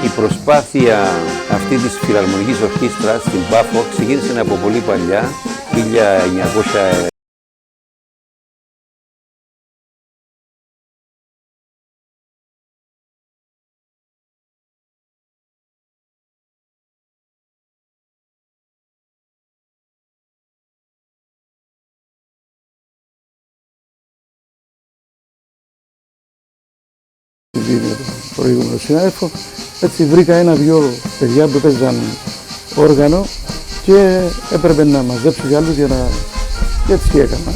Η προσπάθεια αυτή της Φιλαρμονικής Ορχήστρας στην Πάφο ξεκίνησε από πολύ παλιά, 1900. Με τον προηγούμενο συνάδελφο, έτσι βρήκα ένα-δυο παιδιά που παίζαν όργανο και έπρεπε να μαζέψω κι άλλους και έτσι έκανα.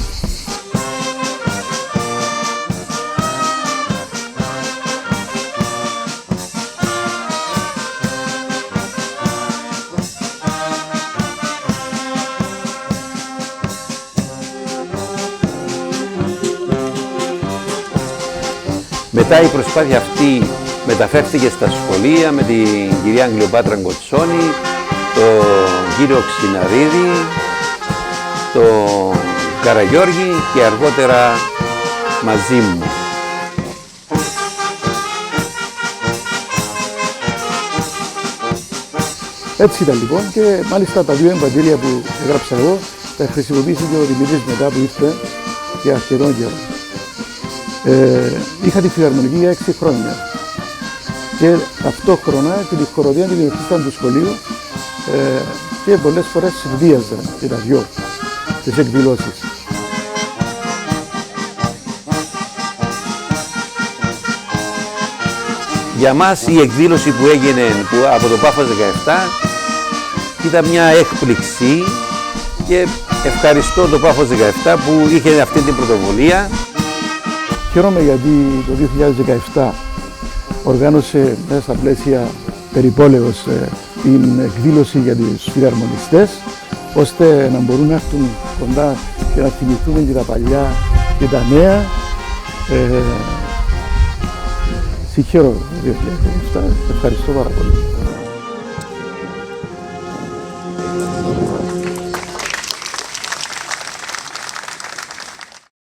Μετά η προσπάθεια αυτή μεταφέρθηκε στα σχολεία με την κυρία Αγγλιοπάτρα Κοτσόνη, τον κύριο Ξιναρίδη, τον Καραγιώργη και αργότερα μαζί μου. Έτσι ήταν λοιπόν και μάλιστα τα δύο εμβατήρια που έγραψα εγώ τα χρησιμοποίησε και ο Δημήτρης μετά που ήρθε για αρκετόν καιρό. Είχα τη Φιλαρμονική για 6 χρόνια και ταυτόχρονα και τη χοροδία την διευθύνσταν του σχολείου και πολλές φορές συνδύαζα και τα δυο τις εκδηλώσεις. Για μας η εκδήλωση που έγινε από το Πάφος 17 ήταν μια έκπληξη και ευχαριστώ το Πάφος 17 που είχε αυτή την πρωτοβουλία. Χαίρομαι γιατί το 2017 οργάνωσε μέσα στα πλαίσια περιπόλεως την εκδήλωση για τους φιλαρμονιστές, ώστε να μπορούν να έρθουν κοντά και να θυμηθούμε και τα παλιά και τα νέα. Συγχαίρω το 2017, ευχαριστώ πάρα πολύ.